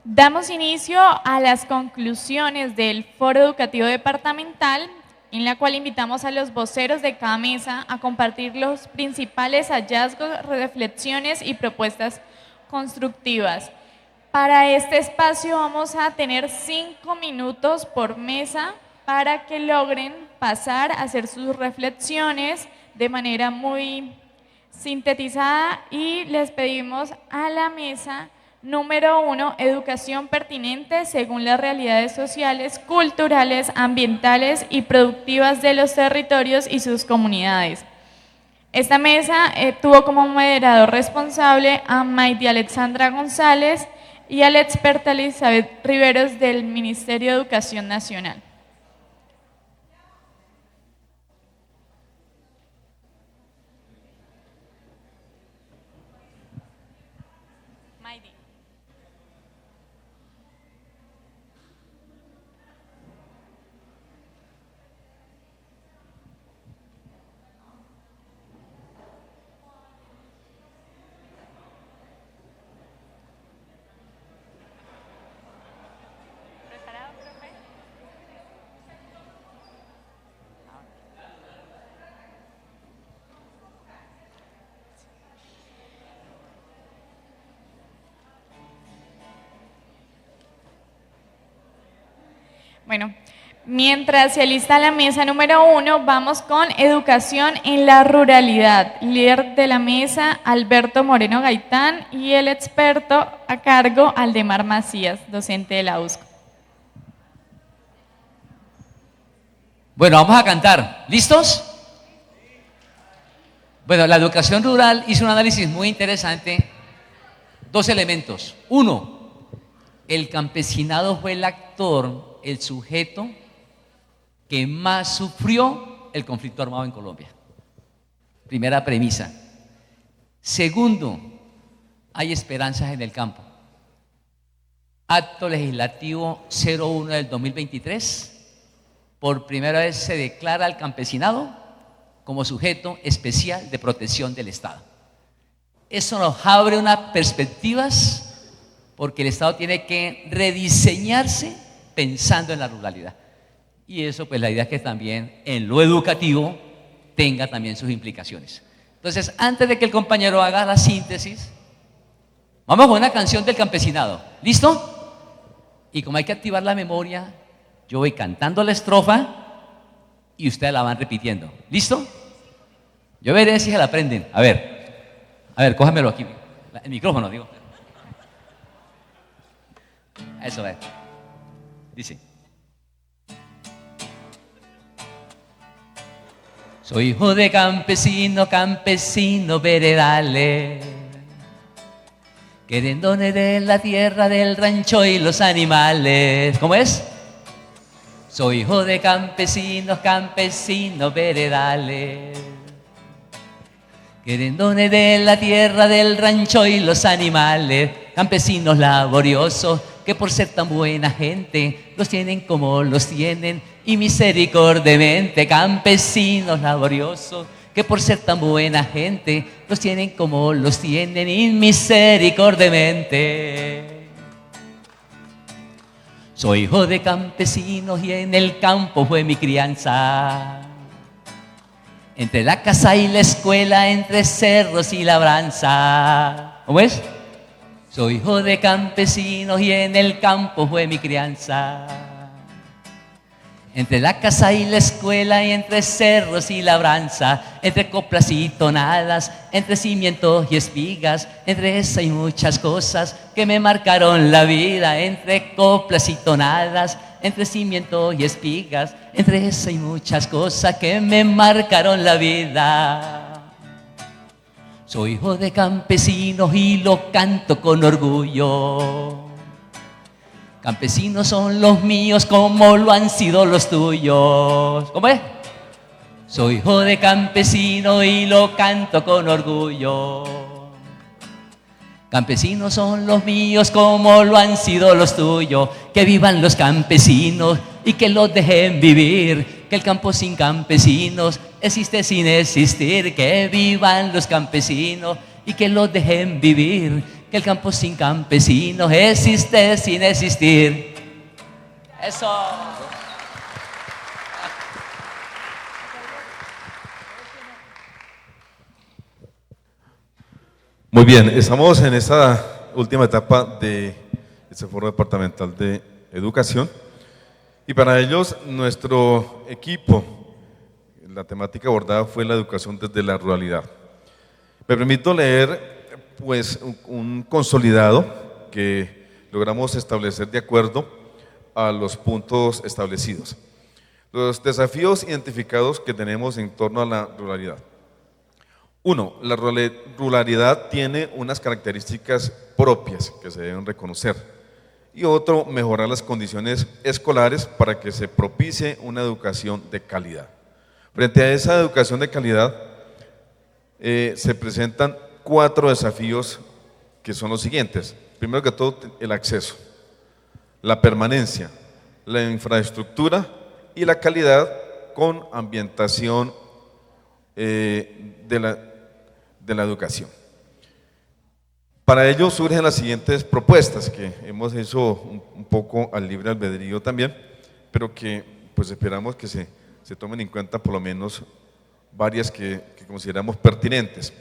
Damos inicio a las conclusiones del Foro Educativo Departamental, en la cual invitamos a los voceros de cada mesa a compartir los principales hallazgos, reflexiones y propuestas constructivas. Para este espacio vamos a tener 5 minutos por mesa para que logren pasar a hacer sus reflexiones de manera muy sintetizada, y les pedimos a la mesa número 1, educación pertinente según las realidades sociales, culturales, ambientales y productivas de los territorios y sus comunidades. Esta mesa tuvo como moderador responsable a Maite Alexandra González y a la experta Elizabeth Riveros del Ministerio de Educación Nacional. Bueno, mientras se alista la mesa número 1, vamos con educación en la ruralidad. Líder de la mesa, Alberto Moreno Gaitán, y el experto a cargo, Aldemar Macías, docente de la USCO. Bueno, vamos a cantar. ¿Listos? Bueno, la educación rural hizo un análisis muy interesante. 2 elementos. 1, el campesinado fue el actor, el sujeto que más sufrió el conflicto armado en Colombia. Primera premisa. Segundo, hay esperanzas en el campo. Acto legislativo 01 del 2023, por primera vez se declara al campesinado como sujeto especial de protección del Estado. Eso nos abre unas perspectivas, porque el Estado tiene que rediseñarse pensando en la ruralidad. Y eso, pues la idea es que también en lo educativo tenga también sus implicaciones. Entonces, antes de que el compañero haga la síntesis, vamos con una canción del campesinado. ¿Listo? Y como hay que activar la memoria, yo voy cantando la estrofa y ustedes la van repitiendo. ¿Listo? Yo veré si se la aprenden. A ver, cójamelo aquí. El micrófono, digo. Eso es. Dice: soy hijo de campesino, campesino veredales, querendones de la tierra, del rancho y los animales. ¿Cómo es? Soy hijo de campesinos, campesinos veredales, querendones de la tierra, del rancho y los animales. Campesinos laboriosos, que por ser tan buena gente los tienen como los tienen, y misericordiamente. Campesinos laboriosos, que por ser tan buena gente los tienen como los tienen, y misericordiamente. Soy hijo de campesinos y en el campo fue mi crianza, entre la casa y la escuela, entre cerros y labranza. ¿Cómo es? Soy hijo de campesinos y en el campo fue mi crianza, entre la casa y la escuela, y entre cerros y labranza, entre coplas y tonadas, entre cimientos y espigas, entre esa y muchas cosas que me marcaron la vida. Entre coplas y tonadas, entre cimientos y espigas, entre esa y muchas cosas que me marcaron la vida. Soy hijo de campesinos y lo canto con orgullo. Campesinos son los míos como lo han sido los tuyos. ¿Cómo es? Soy hijo de campesino y lo canto con orgullo. Campesinos son los míos como lo han sido los tuyos. Que vivan los campesinos y que los dejen vivir. Que el campo sin campesinos existe sin existir. Que vivan los campesinos y que los dejen vivir. que el campo sin campesinos existe sin existir. Eso. Muy bien, estamos en esta última etapa de este foro departamental de educación y para ellos nuestro equipo, la temática abordada fue la educación desde la ruralidad. Me permito leer pues un consolidado que logramos establecer de acuerdo a los puntos establecidos. Los desafíos identificados que tenemos en torno a la ruralidad. Uno, la ruralidad tiene unas características propias que se deben reconocer. Y otro, mejorar las condiciones escolares para que se propicie una educación de calidad. Frente a esa educación de calidad, se presentan 4 desafíos que son los siguientes. Primero que todo, el acceso, la permanencia, la infraestructura y la calidad con ambientación de la educación. Para ello surgen las siguientes propuestas que hemos hecho un poco al libre albedrío también, pero que pues esperamos que se tomen en cuenta por lo menos varias que consideramos pertinentes.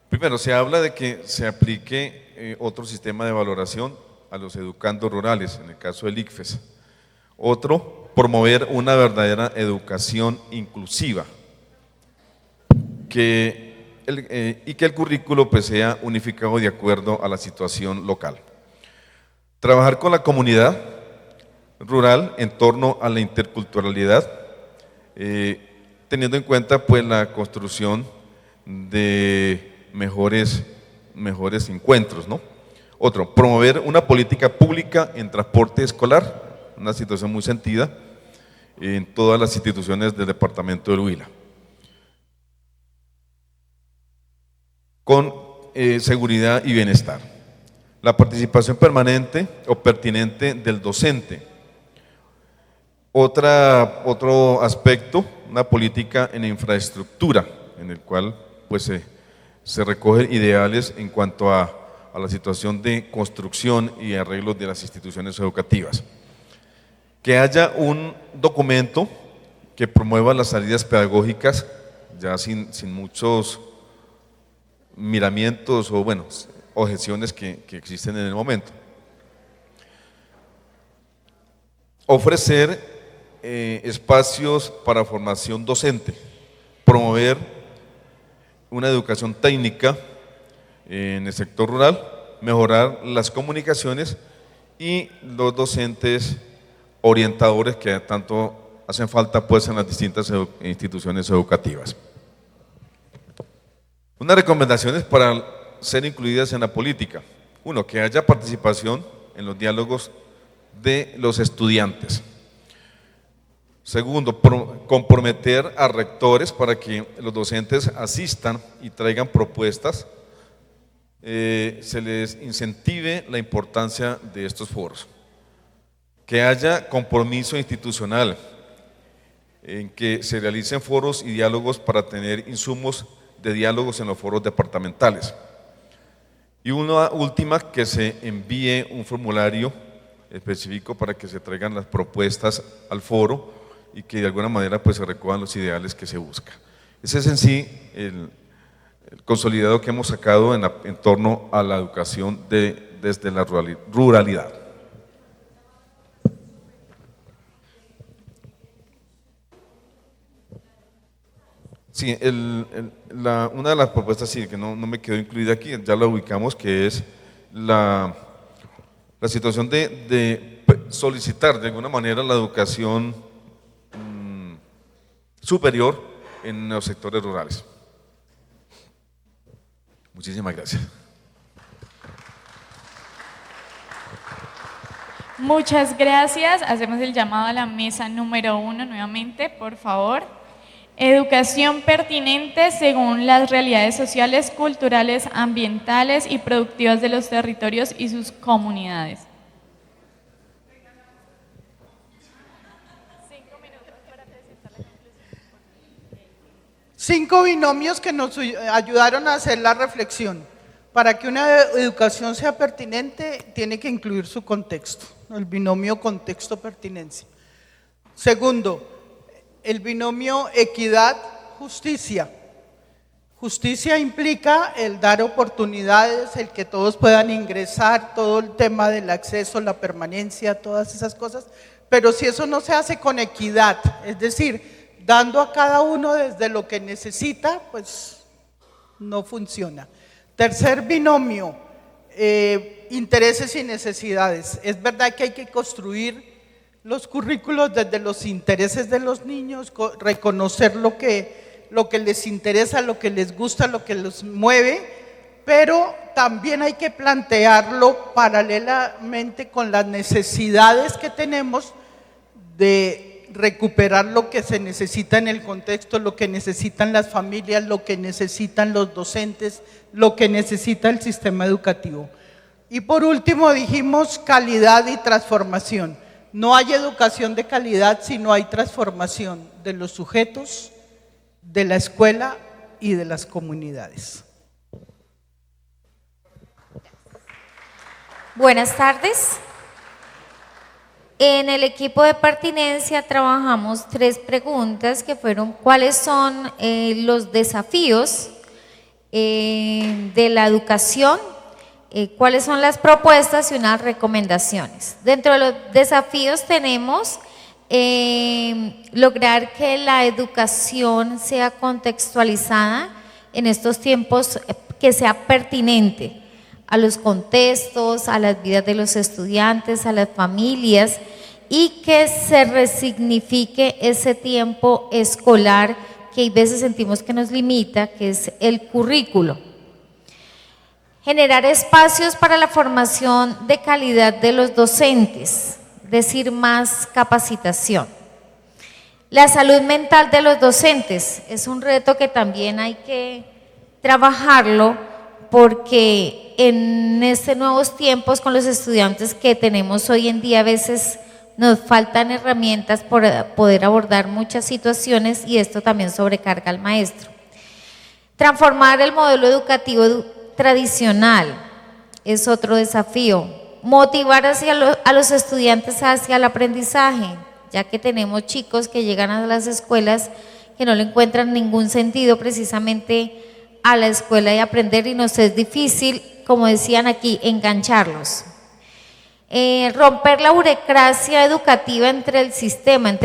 Primero, se habla de que se aplique otro sistema de valoración a los educandos rurales, en el caso del ICFES. Otro, promover una verdadera educación inclusiva, y que el currículo pues sea unificado de acuerdo a la situación local. Trabajar con la comunidad rural en torno a la interculturalidad, teniendo en cuenta pues la construcción de mejores encuentros, ¿no? Otro, promover una política pública en transporte escolar, una situación muy sentida en todas las instituciones del departamento del Huila. Con seguridad y bienestar. La participación permanente o pertinente del docente. Otro aspecto, una política en infraestructura, en el cual pues, se recogen ideales en cuanto a la situación de construcción y arreglos de las instituciones educativas. Que haya un documento que promueva las salidas pedagógicas, ya sin muchos miramientos o bueno, objeciones que existen en el momento. Ofrecer espacios para formación docente, promover una educación técnica en el sector rural, mejorar las comunicaciones y los docentes orientadores que tanto hacen falta pues en las distintas instituciones educativas. Unas recomendaciones para ser incluidas en la política. Uno, que haya participación en los diálogos de los estudiantes. Segundo, comprometer a rectores para que los docentes asistan y traigan propuestas, se les incentive la importancia de estos foros. Que haya compromiso institucional, en que se realicen foros y diálogos para tener insumos de diálogos en los foros departamentales. Y una última, que se envíe un formulario específico para que se traigan las propuestas al foro y que de alguna manera pues se recojan los ideales que se busca. Ese es en sí el consolidado que hemos sacado en torno a la educación desde la ruralidad. Sí, una de las propuestas sí, que no me quedó incluida aquí, ya la ubicamos, que es la situación de solicitar de alguna manera la educación superior en los sectores rurales. Muchísimas gracias. Muchas gracias. Hacemos el llamado a la mesa número 1 nuevamente, por favor. Educación pertinente según las realidades sociales, culturales, ambientales y productivas de los territorios y sus comunidades. 5 binomios que nos ayudaron a hacer la reflexión. Para que una educación sea pertinente, tiene que incluir su contexto, el binomio contexto-pertinencia. Segundo, el binomio equidad-justicia. Justicia implica el dar oportunidades, el que todos puedan ingresar, todo el tema del acceso, la permanencia, todas esas cosas, pero si eso no se hace con equidad, es decir, dando a cada uno desde lo que necesita, pues no funciona. Tercer binomio, intereses y necesidades. Es verdad que hay que construir los currículos desde los intereses de los niños, reconocer lo que les interesa, lo que les gusta, lo que los mueve, pero también hay que plantearlo paralelamente con las necesidades que tenemos de recuperar lo que se necesita en el contexto, lo que necesitan las familias, lo que necesitan los docentes, lo que necesita el sistema educativo. Y por último dijimos calidad y transformación. No hay educación de calidad si no hay transformación de los sujetos, de la escuela y de las comunidades. Buenas tardes. En el equipo de pertinencia trabajamos 3 preguntas que fueron: ¿cuáles son los desafíos de la educación? ¿Cuáles son las propuestas y unas recomendaciones? Dentro de los desafíos tenemos lograr que la educación sea contextualizada en estos tiempos, que sea pertinente a los contextos, a las vidas de los estudiantes, a las familias, y que se resignifique ese tiempo escolar que a veces sentimos que nos limita, que es el currículo. Generar espacios para la formación de calidad de los docentes, es decir, más capacitación. La salud mental de los docentes es un reto que también hay que trabajarlo, porque en estos nuevos tiempos con los estudiantes que tenemos hoy en día a veces nos faltan herramientas para poder abordar muchas situaciones, y esto también sobrecarga al maestro. Transformar el modelo educativo tradicional es otro desafío. Motivar a los estudiantes hacia el aprendizaje, ya que tenemos chicos que llegan a las escuelas que no le encuentran ningún sentido precisamente a la escuela y aprender, y nos es difícil, como decían aquí, engancharlos. Romper la burocracia educativa entre el sistema,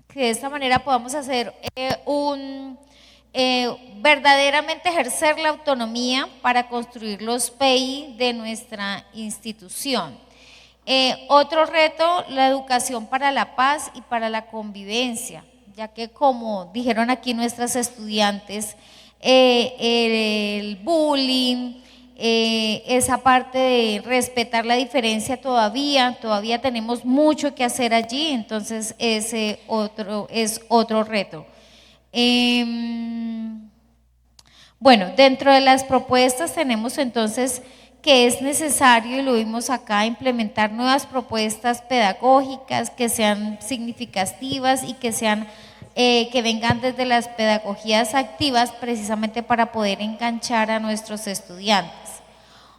que de esta manera podamos hacer verdaderamente ejercer la autonomía para construir los PEI de nuestra institución. Otro reto, la educación para la paz y para la convivencia, ya que, como dijeron aquí nuestras estudiantes, el bullying, esa parte de respetar la diferencia todavía tenemos mucho que hacer allí, entonces ese es otro reto. Bueno, dentro de las propuestas tenemos entonces que es necesario, y lo vimos acá, implementar nuevas propuestas pedagógicas que sean significativas y que vengan desde las pedagogías activas, precisamente para poder enganchar a nuestros estudiantes.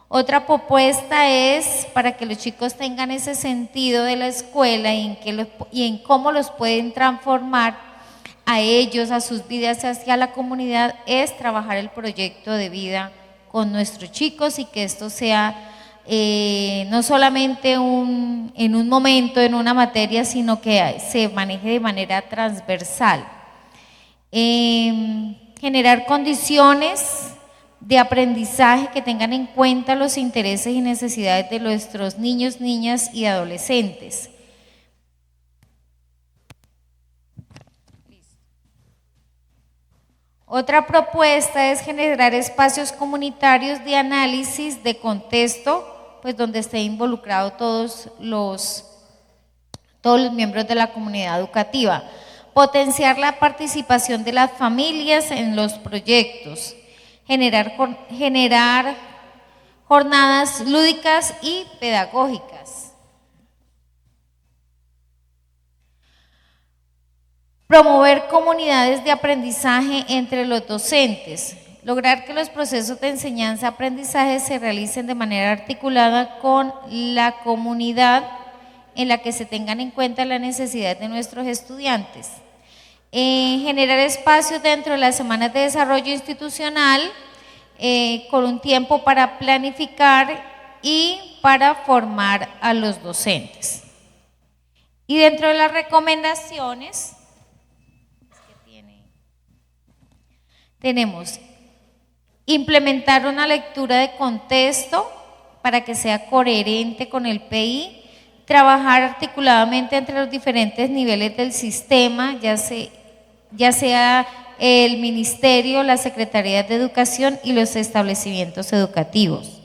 Otra propuesta es para que los chicos tengan ese sentido de la escuela y en cómo los pueden transformar a ellos, a sus vidas, hacia la comunidad, es trabajar el proyecto de vida con nuestros chicos, y que esto sea no solamente en un momento, en una materia, sino que se maneje de manera transversal. Generar condiciones de aprendizaje que tengan en cuenta los intereses y necesidades de nuestros niños, niñas y adolescentes. Otra propuesta es generar espacios comunitarios de análisis de contexto, pues donde estén involucrados todos los miembros de la comunidad educativa. Potenciar la participación de las familias en los proyectos. Generar jornadas lúdicas y pedagógicas. Promover comunidades de aprendizaje entre los docentes. Lograr que los procesos de enseñanza-aprendizaje se realicen de manera articulada con la comunidad en la que se tengan en cuenta las necesidades de nuestros estudiantes. Generar espacios dentro de las semanas de desarrollo institucional con un tiempo para planificar y para formar a los docentes. Y dentro de las recomendaciones tenemos implementar una lectura de contexto para que sea coherente con el PI, trabajar articuladamente entre los diferentes niveles del sistema, ya sea el ministerio, las secretarías de educación y los establecimientos educativos.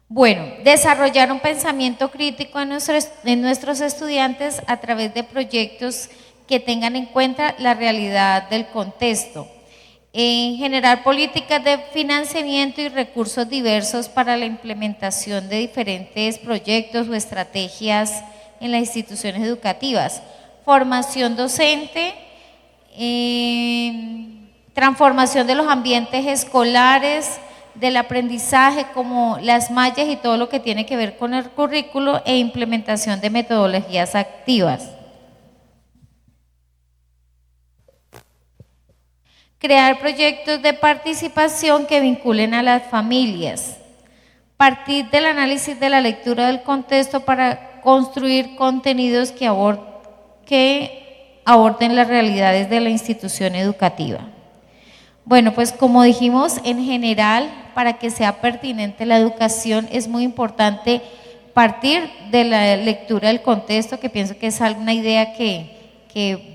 Bueno, desarrollar un pensamiento crítico en nuestros estudiantes a través de proyectos que tengan en cuenta la realidad del contexto. Generar políticas de financiamiento y recursos diversos para la implementación de diferentes proyectos o estrategias en las instituciones educativas. Formación docente, transformación de los ambientes escolares, del aprendizaje como las mallas y todo lo que tiene que ver con el currículo e implementación de metodologías activas. Crear proyectos de participación que vinculen a las familias. Partir del análisis de la lectura del contexto para construir contenidos que aborden las realidades de la institución educativa. Bueno, pues como dijimos, en general, para que sea pertinente la educación es muy importante partir de la lectura del contexto, que pienso que es una idea que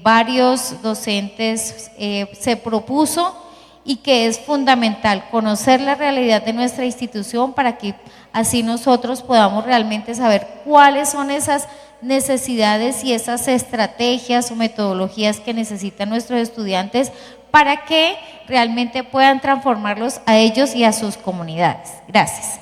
varios docentes se propuso y que es fundamental conocer la realidad de nuestra institución para que así nosotros podamos realmente saber cuáles son esas necesidades y esas estrategias o metodologías que necesitan nuestros estudiantes para que realmente puedan transformarlos a ellos y a sus comunidades. Gracias.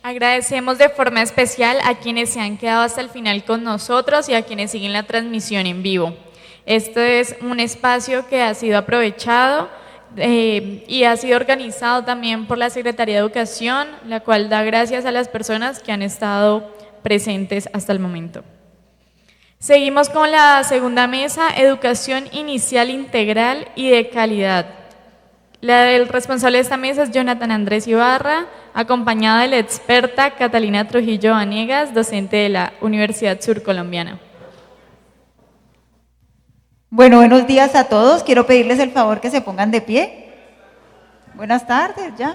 Agradecemos de forma especial a quienes se han quedado hasta el final con nosotros y a quienes siguen la transmisión en vivo. Este es un espacio que ha sido aprovechado y ha sido organizado también por la Secretaría de Educación, la cual da gracias a las personas que han estado presentes hasta el momento. Seguimos con la segunda mesa, Educación Inicial Integral y de Calidad. El responsable de esta mesa es Jonathan Andrés Ibarra, acompañado de la experta Catalina Trujillo Vanegas, docente de la Universidad Surcolombiana. Bueno, buenos días a todos. Quiero pedirles el favor que se pongan de pie. Buenas tardes, ya.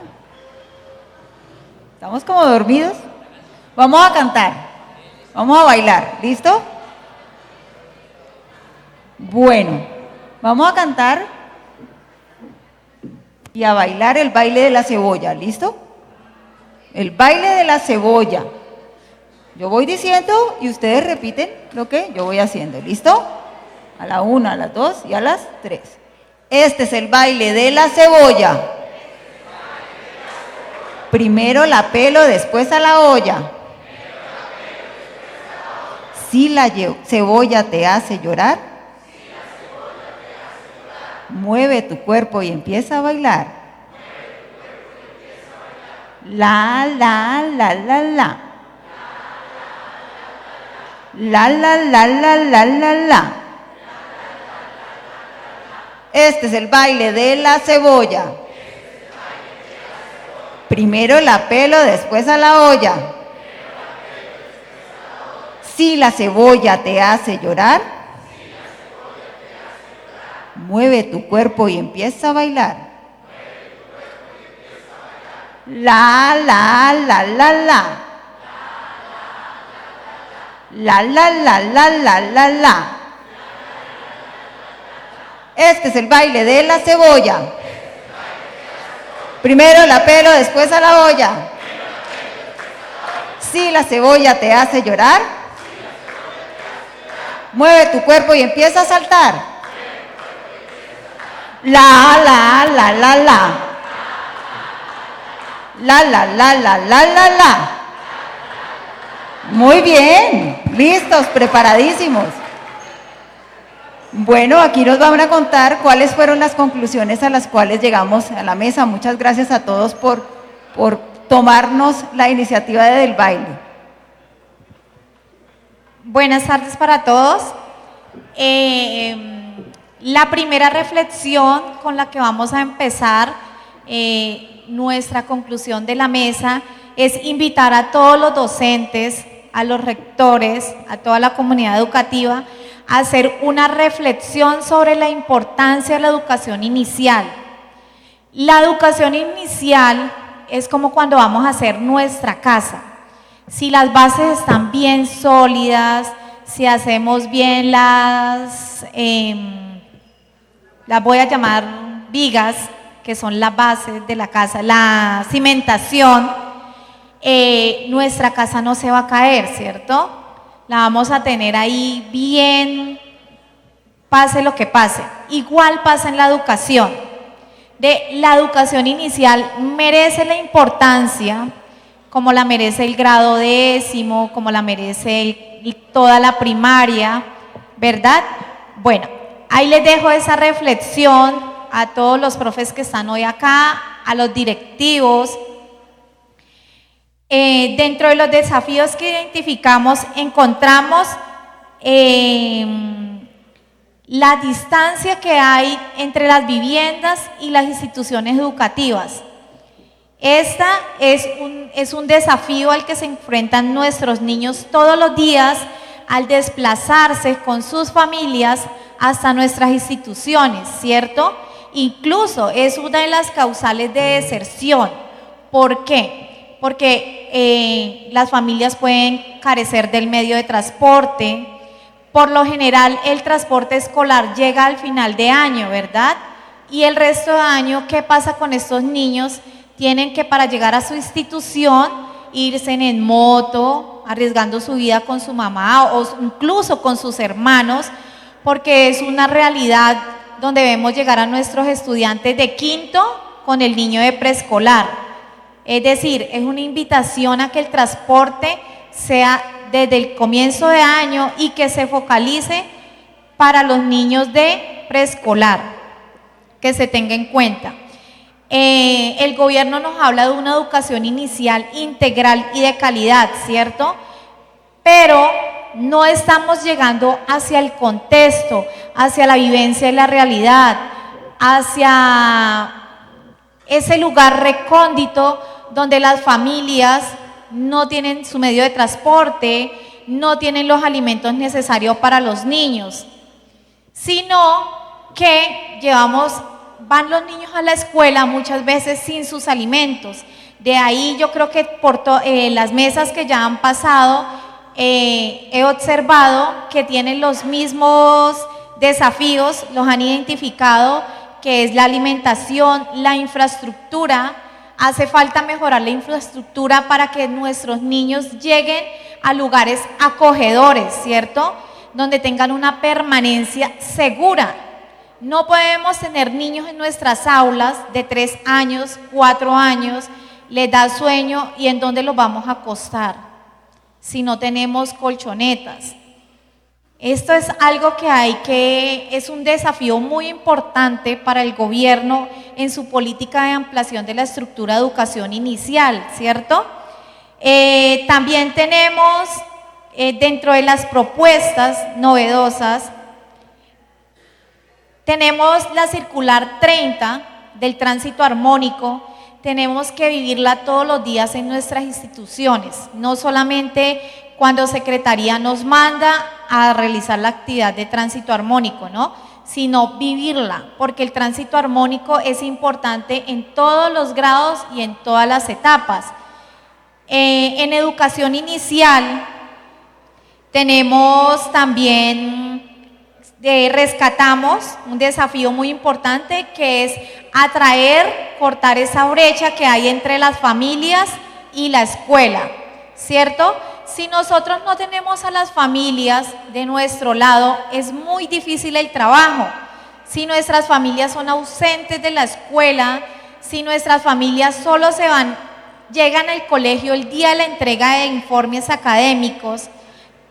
¿Estamos como dormidos? Vamos a cantar, vamos a bailar, ¿listo? Bueno, vamos a cantar y a bailar el baile de la cebolla, ¿listo? El baile de la cebolla. Yo voy diciendo y ustedes repiten lo que yo voy haciendo, ¿listo? A la 1, a las 2 y a las 3. Este es el baile de la cebolla. Primero la pelo, después a la olla. Si la cebolla te hace llorar, mueve tu cuerpo y empieza a bailar. La, la, la, la, la. La, la, la, la, la, la, la. Este es el baile de la cebolla. Primero la pelo, después a la olla. Si la cebolla te hace llorar, mueve tu cuerpo y empieza a bailar. La, la, la, la, la. La, la, la, la, la, la, la. Este es el baile de la cebolla. Primero la pelo, después a la olla. Si la cebolla te hace llorar, Mueve tu cuerpo y empieza a saltar. La, la, la, la, la. La, la, la, la, la, la, la. Muy bien, listos, preparadísimos. Bueno, aquí nos van a contar cuáles fueron las conclusiones a las cuales llegamos a la mesa. Muchas gracias a todos por tomarnos la iniciativa del baile. Buenas tardes para todos. La primera reflexión con la que vamos a empezar nuestra conclusión de la mesa es invitar a todos los docentes, a los rectores, a toda la comunidad educativa a hacer una reflexión sobre la importancia de la educación inicial. La educación inicial es como cuando vamos a hacer nuestra casa. Si las bases están bien sólidas, si hacemos bien las voy a llamar vigas, que son las bases de la casa, la cimentación, nuestra casa no se va a caer, ¿cierto? La vamos a tener ahí bien, pase lo que pase. Igual pasa en la educación. La educación inicial merece la importancia, como la merece el grado 10º, como la merece toda la primaria, ¿verdad? Bueno, ahí les dejo esa reflexión a todos los profes que están hoy acá, a los directivos. Dentro de los desafíos que identificamos, encontramos la distancia que hay entre las viviendas y las instituciones educativas. Esta es un desafío al que se enfrentan nuestros niños todos los días al desplazarse con sus familias hasta nuestras instituciones, ¿cierto? Incluso es una de las causales de deserción. ¿Por qué? Porque las familias pueden carecer del medio de transporte. Por lo general, el transporte escolar llega al final de año, ¿verdad? Y el resto de año, ¿qué pasa con estos niños? Tienen que, para llegar a su institución, irse en moto, arriesgando su vida con su mamá o incluso con sus hermanos, porque es una realidad donde vemos llegar a nuestros estudiantes de quinto con el niño de preescolar. Es decir, es una invitación a que el transporte sea desde el comienzo de año y que se focalice para los niños de preescolar, que se tenga en cuenta. El gobierno nos habla de una educación inicial integral y de calidad, ¿cierto? Pero no estamos llegando hacia el contexto, hacia la vivencia y la realidad, hacia ese lugar recóndito donde las familias no tienen su medio de transporte, no tienen los alimentos necesarios para los niños, sino que van los niños a la escuela muchas veces sin sus alimentos. De ahí yo creo que por las mesas que ya han pasado, he observado que tienen los mismos desafíos, los han identificado, que es la alimentación, la infraestructura. Hace falta mejorar la infraestructura para que nuestros niños lleguen a lugares acogedores, ¿cierto? Donde tengan una permanencia segura. No podemos tener niños en nuestras aulas de 3 años, 4 años, les da sueño y ¿en dónde los vamos a acostar? Si no tenemos colchonetas. Esto es algo es un desafío muy importante para el gobierno en su política de ampliación de la estructura de educación inicial, ¿cierto? También tenemos dentro de las propuestas novedosas, tenemos la circular 30 del tránsito armónico. Tenemos que vivirla todos los días en nuestras instituciones, no solamente cuando Secretaría nos manda a realizar la actividad de tránsito armónico, ¿no? Sino vivirla, porque el tránsito armónico es importante en todos los grados y en todas las etapas. En educación inicial tenemos también, rescatamos un desafío muy importante que es cortar esa brecha que hay entre las familias y la escuela, ¿cierto? si nosotros no tenemos a las familias de nuestro lado, es muy difícil el trabajo. Si nuestras familias son ausentes de la escuela, si nuestras familias solo llegan al colegio el día de la entrega de informes académicos,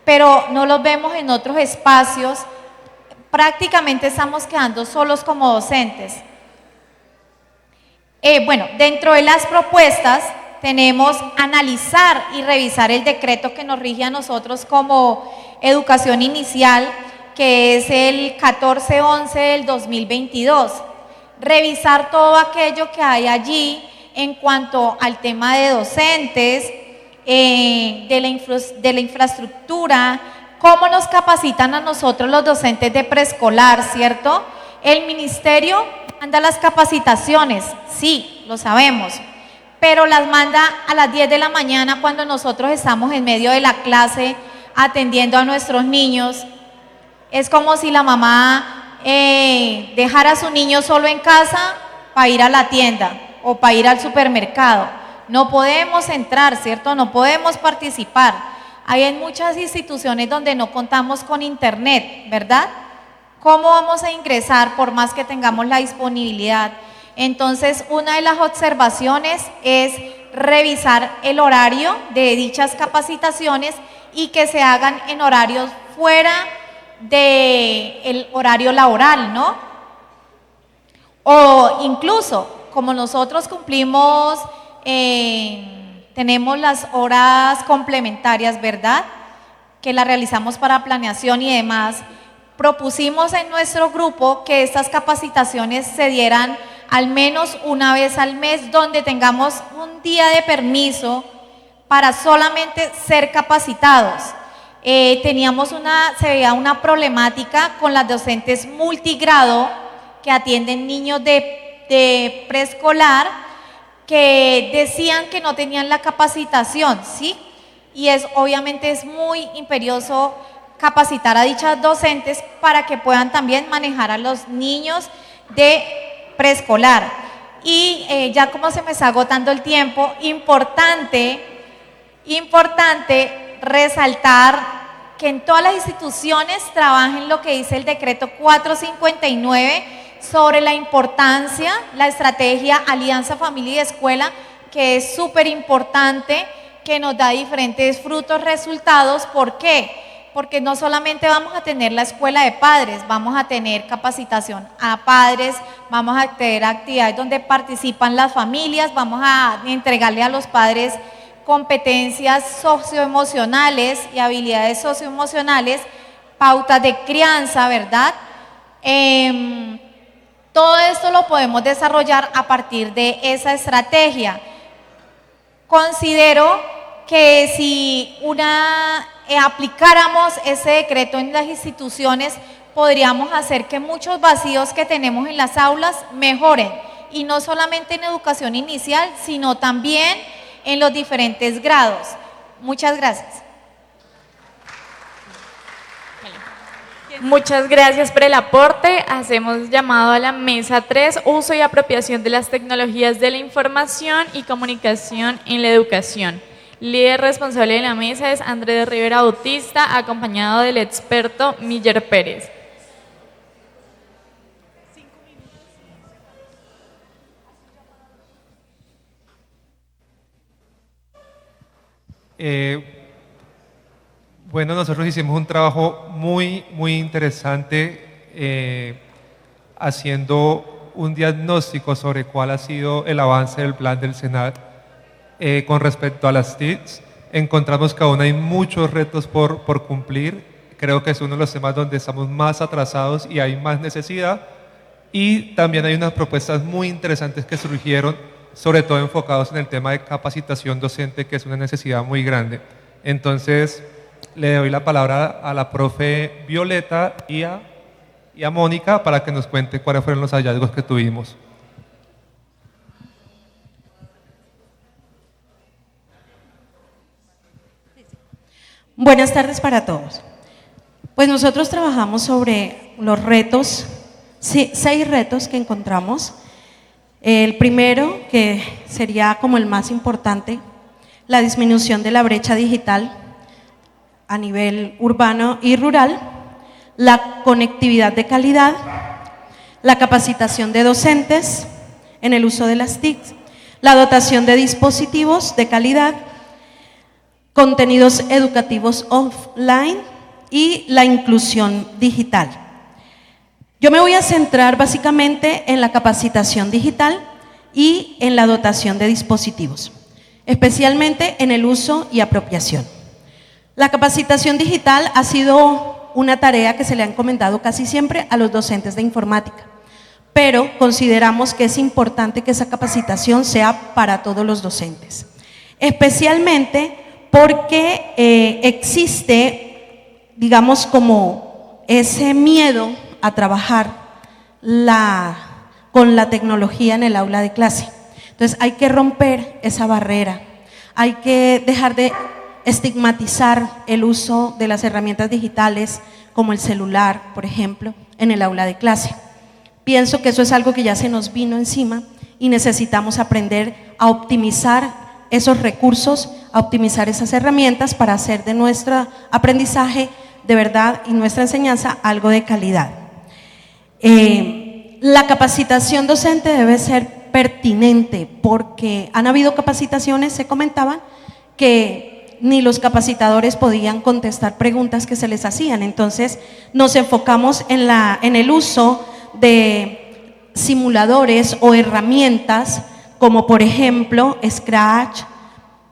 pero no los vemos en otros espacios, prácticamente estamos quedando solos como docentes. Bueno, dentro de las propuestas tenemos analizar y revisar el decreto que nos rige a nosotros como educación inicial, que es el 1411 del 2022. Revisar todo aquello que hay allí en cuanto al tema de docentes, de la infraestructura, cómo nos capacitan a nosotros los docentes de preescolar, ¿cierto? El ministerio manda las capacitaciones, sí, lo sabemos, pero las manda a las 10 de la mañana cuando nosotros estamos en medio de la clase atendiendo a nuestros niños. Es como si la mamá dejara a su niño solo en casa para ir a la tienda o para ir al supermercado. No podemos entrar, ¿cierto? No podemos participar. Hay muchas instituciones donde no contamos con internet, ¿verdad? ¿Cómo vamos a ingresar por más que tengamos la disponibilidad? Entonces, una de las observaciones es revisar el horario de dichas capacitaciones y que se hagan en horarios fuera del horario laboral, ¿no? O incluso, como nosotros cumplimos, tenemos las horas complementarias, ¿verdad? Que las realizamos para planeación y demás. Propusimos en nuestro grupo que estas capacitaciones se dieran al menos una vez al mes, donde tengamos un día de permiso para solamente ser capacitados. Se veía una problemática con las docentes multigrado que atienden niños de preescolar, que decían que no tenían la capacitación, ¿sí? Y obviamente es muy imperioso capacitar a dichas docentes para que puedan también manejar a los niños de preescolar. Y ya como se me está agotando el tiempo, importante resaltar que en todas las instituciones trabajen lo que dice el decreto 459 sobre la importancia, la estrategia Alianza Familia y Escuela, que es súper importante, que nos da diferentes frutos, resultados. ¿Por qué? Porque no solamente vamos a tener la escuela de padres, vamos a tener capacitación a padres, vamos a tener actividades donde participan las familias, vamos a entregarle a los padres competencias socioemocionales y habilidades socioemocionales, pautas de crianza, ¿verdad? Todo esto lo podemos desarrollar a partir de esa estrategia. Considero que si aplicáramos ese decreto en las instituciones, podríamos hacer que muchos vacíos que tenemos en las aulas mejoren, y no solamente en educación inicial, sino también en los diferentes grados. Muchas gracias. Muchas gracias por el aporte. Hacemos llamado a la mesa 3, uso y apropiación de las tecnologías de la información y comunicación en la educación. Líder responsable de la mesa es Andrés Rivera Bautista, acompañado del experto Miller Pérez. Bueno, nosotros hicimos un trabajo muy interesante haciendo un diagnóstico sobre cuál ha sido el avance del plan del Senat con respecto a las TICs. Encontramos que aún hay muchos retos por cumplir. Creo que es uno de los temas donde estamos más atrasados y hay más necesidad. Y también hay unas propuestas muy interesantes que surgieron, sobre todo enfocados en el tema de capacitación docente, que es una necesidad muy grande. Entonces, le doy la palabra a la profe Violeta y a Mónica para que nos cuente cuáles fueron los hallazgos que tuvimos. Buenas tardes para todos. Pues nosotros trabajamos sobre los retos, 6 retos que encontramos. El primero, que sería como el más importante, la disminución de la brecha digital. a nivel urbano y rural, la conectividad de calidad, la capacitación de docentes en el uso de las TICs, la dotación de dispositivos de calidad, contenidos educativos offline y la inclusión digital. Yo me voy a centrar básicamente en la capacitación digital y en la dotación de dispositivos, especialmente en el uso y apropiación. La capacitación digital ha sido una tarea que se le ha encomendado casi siempre a los docentes de informática, pero consideramos que es importante que esa capacitación sea para todos los docentes, especialmente porque existe, digamos, como ese miedo a trabajar con la tecnología en el aula de clase. Entonces hay que romper esa barrera, hay que dejar de estigmatizar el uso de las herramientas digitales como el celular, por ejemplo, en el aula de clase. Pienso que eso es algo que ya se nos vino encima y necesitamos aprender a optimizar esos recursos, a optimizar esas herramientas para hacer de nuestro aprendizaje de verdad y nuestra enseñanza algo de calidad. La capacitación docente debe ser pertinente porque han habido capacitaciones, se comentaban, que ni los capacitadores podían contestar preguntas que se les hacían. Entonces nos enfocamos en el uso de simuladores o herramientas como por ejemplo Scratch,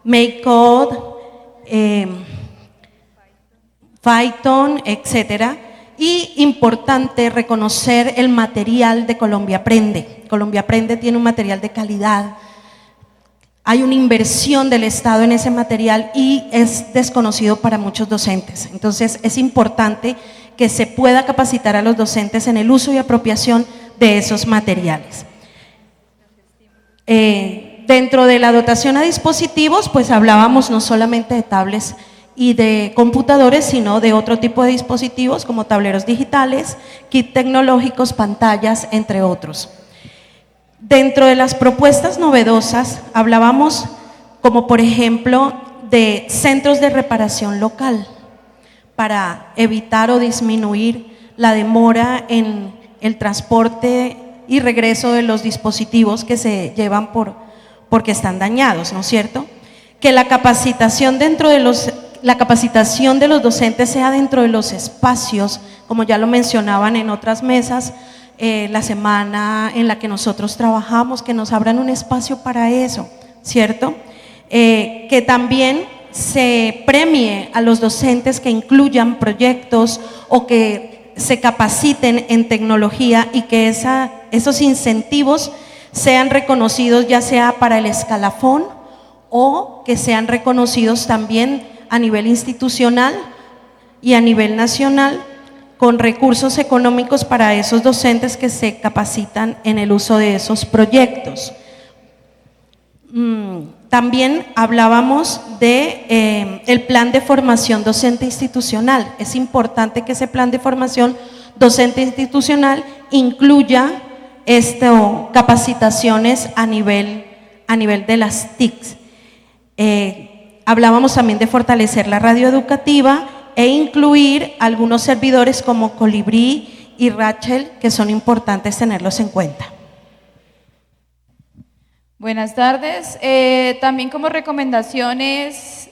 MakeCode, Python, etcétera. Y importante reconocer el material de Colombia Aprende. Colombia Aprende tiene un material de calidad. Hay una inversión del Estado en ese material y es desconocido para muchos docentes. Entonces es importante que se pueda capacitar a los docentes en el uso y apropiación de esos materiales. Dentro de la dotación a dispositivos, pues hablábamos no solamente de tablets y de computadores, sino de otro tipo de dispositivos como tableros digitales, kits tecnológicos, pantallas, entre otros. Dentro de las propuestas novedosas hablábamos como por ejemplo de centros de reparación local para evitar o disminuir la demora en el transporte y regreso de los dispositivos que se llevan porque están dañados, ¿no es cierto? Que la capacitación la capacitación de los docentes sea dentro de los espacios, como ya lo mencionaban en otras mesas, la semana en la que nosotros trabajamos, que nos abran un espacio para eso, ¿cierto? Que también se premie a los docentes que incluyan proyectos o que se capaciten en tecnología y que esos incentivos sean reconocidos ya sea para el escalafón o que sean reconocidos también a nivel institucional y a nivel nacional con recursos económicos para esos docentes que se capacitan en el uso de esos proyectos. También hablábamos de el plan de formación docente institucional. Es importante que ese plan de formación docente institucional incluya capacitaciones a nivel de las TICs. Hablábamos también de fortalecer la radio educativa e incluir algunos servidores como Colibrí y Rachel, que son importantes tenerlos en cuenta. Buenas tardes. También como recomendaciones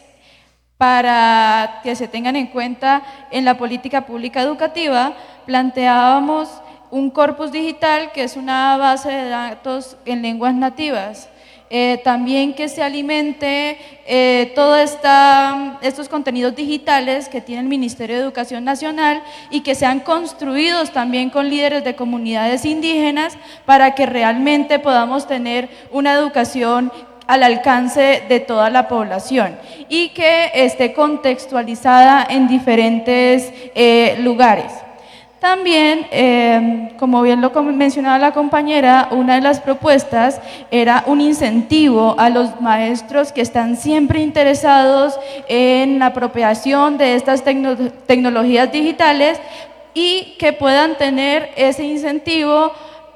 para que se tengan en cuenta en la política pública educativa, planteábamos un corpus digital que es una base de datos en lenguas nativas. También que se alimente todos estos contenidos digitales que tiene el Ministerio de Educación Nacional y que sean construidos también con líderes de comunidades indígenas para que realmente podamos tener una educación al alcance de toda la población y que esté contextualizada en diferentes lugares. También, como bien lo mencionaba la compañera, una de las propuestas era un incentivo a los maestros que están siempre interesados en la apropiación de estas tecnologías digitales y que puedan tener ese incentivo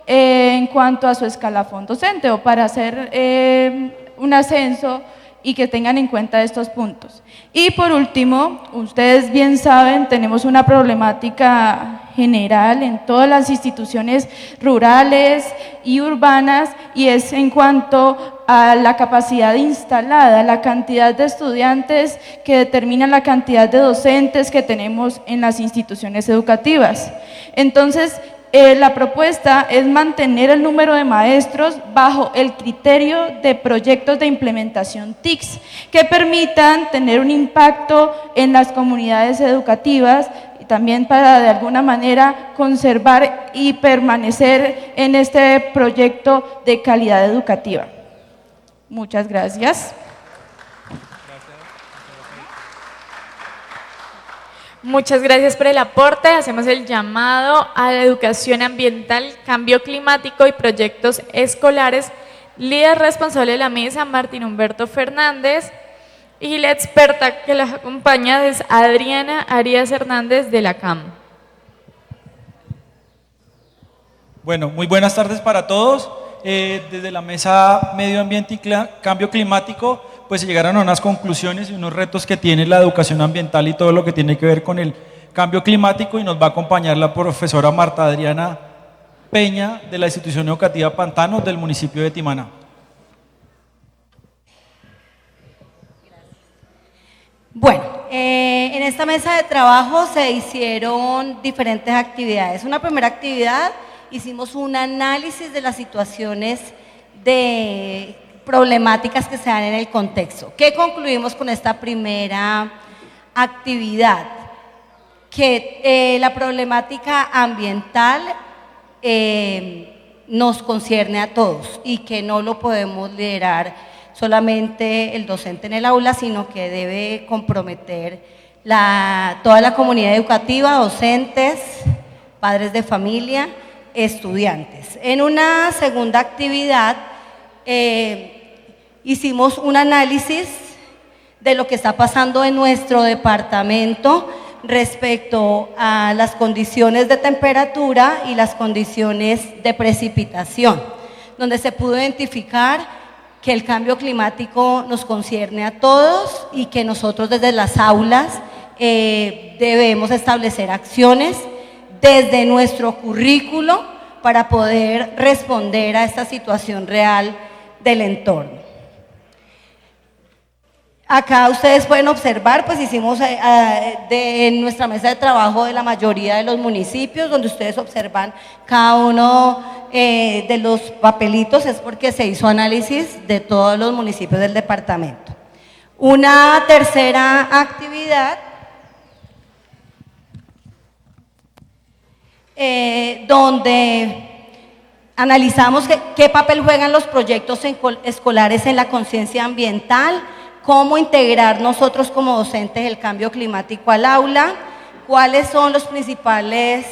en cuanto a su escalafón docente o para hacer un ascenso y que tengan en cuenta estos puntos. Y por último, ustedes bien saben, tenemos una problemática general en todas las instituciones rurales y urbanas, y es en cuanto a la capacidad instalada, la cantidad de estudiantes que determinan la cantidad de docentes que tenemos en las instituciones educativas. Entonces, la propuesta es mantener el número de maestros bajo el criterio de proyectos de implementación TICS que permitan tener un impacto en las comunidades educativas y también para de alguna manera conservar y permanecer en este proyecto de calidad educativa. Muchas gracias. Muchas gracias por el aporte. Hacemos el llamado a la educación ambiental, cambio climático y proyectos escolares. Líder responsable de la mesa, Martín Humberto Fernández. Y la experta que los acompaña es Adriana Arias Hernández de la CAM. Bueno, muy buenas tardes para todos. Desde la mesa Medio Ambiente y Cambio Climático, pues se llegaron a unas conclusiones y unos retos que tiene la educación ambiental y todo lo que tiene que ver con el cambio climático, y nos va a acompañar la profesora Marta Adriana Peña de la institución educativa Pantanos del municipio de Timaná. Bueno, en esta mesa de trabajo se hicieron diferentes actividades. Una primera actividad, hicimos un análisis de las situaciones de problemáticas que se dan en el contexto. ¿Qué concluimos con esta primera actividad? Que la problemática ambiental nos concierne a todos y que no lo podemos liderar solamente el docente en el aula, sino que debe comprometer toda la comunidad educativa, docentes, padres de familia, estudiantes. En una segunda actividad hicimos un análisis de lo que está pasando en nuestro departamento respecto a las condiciones de temperatura y las condiciones de precipitación, donde se pudo identificar que el cambio climático nos concierne a todos y que nosotros desde las aulas debemos establecer acciones desde nuestro currículo para poder responder a esta situación real del entorno. Acá ustedes pueden observar, pues hicimos en nuestra mesa de trabajo de la mayoría de los municipios, donde ustedes observan cada uno de los papelitos, es porque se hizo análisis de todos los municipios del departamento. Una tercera actividad donde analizamos qué papel juegan los proyectos escolares en la conciencia ambiental, cómo integrar nosotros como docentes el cambio climático al aula, cuáles son los principales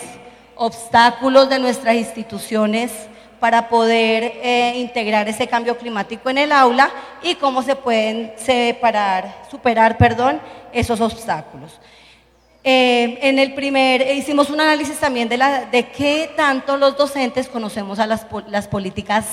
obstáculos de nuestras instituciones para poder integrar ese cambio climático en el aula y cómo se pueden superar esos obstáculos. Hicimos un análisis también de qué tanto los docentes conocemos a las políticas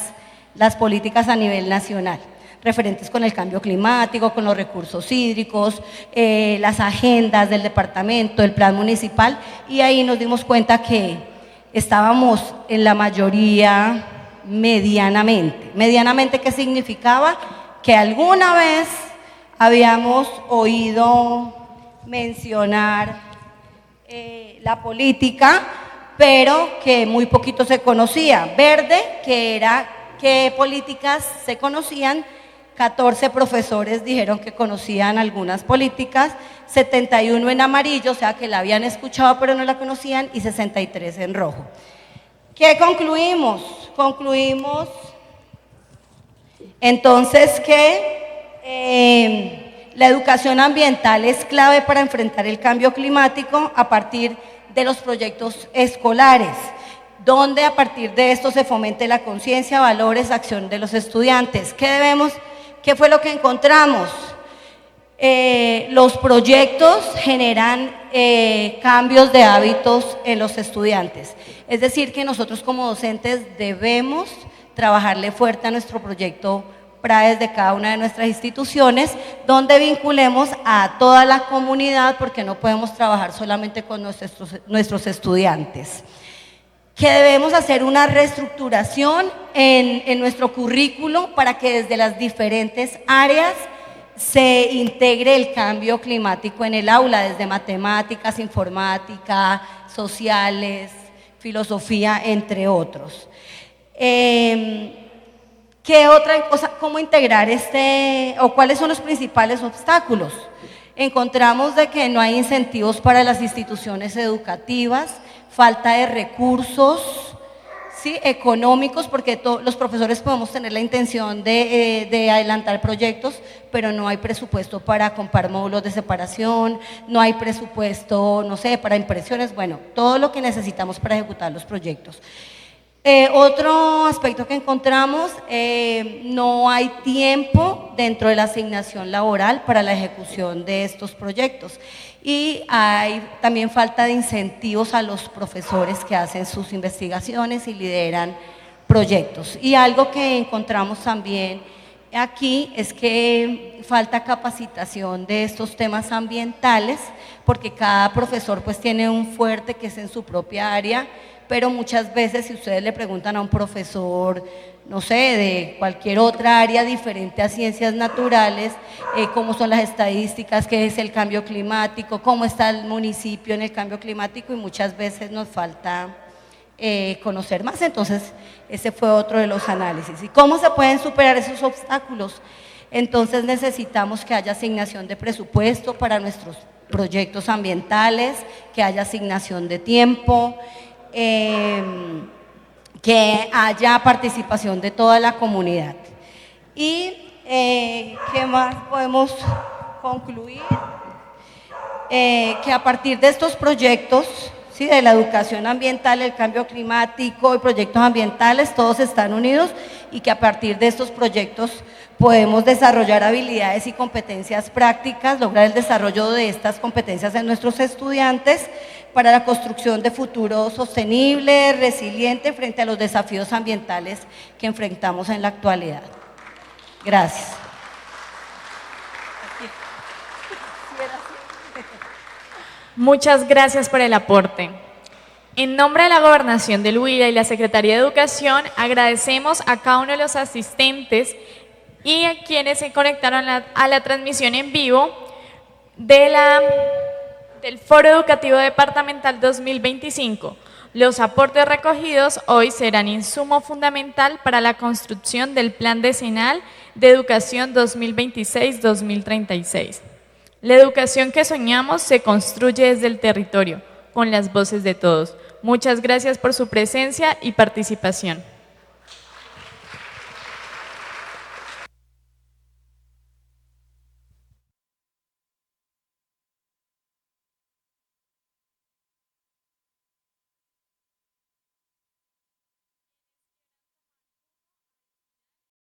a nivel nacional, referentes con el cambio climático, con los recursos hídricos, las agendas del departamento, el plan municipal, y ahí nos dimos cuenta que estábamos en la mayoría medianamente. Medianamente, ¿qué significaba? Que alguna vez habíamos oído mencionar la política, pero que muy poquito se conocía. Verde, que era qué políticas se conocían, 14 profesores dijeron que conocían algunas políticas, 71 en amarillo, o sea que la habían escuchado pero no la conocían, y 63 en rojo. ¿Qué concluimos? Concluimos entonces que la educación ambiental es clave para enfrentar el cambio climático a partir de los proyectos escolares, donde a partir de esto se fomente la conciencia, valores, acción de los estudiantes. ¿Qué fue lo que encontramos? Los proyectos generan cambios de hábitos en los estudiantes. Es decir, que nosotros como docentes debemos trabajarle fuerte a nuestro proyecto PRAES de cada una de nuestras instituciones, donde vinculemos a toda la comunidad, porque no podemos trabajar solamente con nuestros estudiantes. Que debemos hacer una reestructuración en nuestro currículo para que desde las diferentes áreas se integre el cambio climático en el aula, desde matemáticas, informática, sociales, filosofía, entre otros. ¿Qué otra cosa? ¿Cómo integrar o cuáles son los principales obstáculos? Encontramos de que no hay incentivos para las instituciones educativas, falta de recursos, ¿sí?, económicos, porque los profesores podemos tener la intención de adelantar proyectos, pero no hay presupuesto para comprar módulos de separación, no hay presupuesto, no sé, para impresiones, bueno, todo lo que necesitamos para ejecutar los proyectos. Otro aspecto que encontramos, no hay tiempo dentro de la asignación laboral para la ejecución de estos proyectos y hay también falta de incentivos a los profesores que hacen sus investigaciones y lideran proyectos. Y algo que encontramos también aquí es que falta capacitación de estos temas ambientales, porque cada profesor pues tiene un fuerte que es en su propia área, pero muchas veces si ustedes le preguntan a un profesor, no sé, de cualquier otra área diferente a ciencias naturales, cómo son las estadísticas, qué es el cambio climático, cómo está el municipio en el cambio climático, y muchas veces nos falta conocer más. Entonces ese fue otro de los análisis. ¿Y cómo se pueden superar esos obstáculos? Entonces necesitamos que haya asignación de presupuesto para nuestros proyectos ambientales, que haya asignación de tiempo, que haya participación de toda la comunidad. Y ¿qué más podemos concluir? Que a partir de estos proyectos, ¿sí?, de la educación ambiental, el cambio climático y proyectos ambientales, todos están unidos, y que a partir de estos proyectos podemos desarrollar habilidades y competencias prácticas, lograr el desarrollo de estas competencias en nuestros estudiantes para la construcción de futuro sostenible, resiliente frente a los desafíos ambientales que enfrentamos en la actualidad. Gracias. Muchas gracias por el aporte. En nombre de la Gobernación del Huila y la Secretaría de Educación, agradecemos a cada uno de los asistentes y a quienes se conectaron a la transmisión en vivo del Foro Educativo Departamental 2025. Los aportes recogidos hoy serán insumo fundamental para la construcción del Plan Decenal de Educación 2026-2036. La educación que soñamos se construye desde el territorio, con las voces de todos. Muchas gracias por su presencia y participación.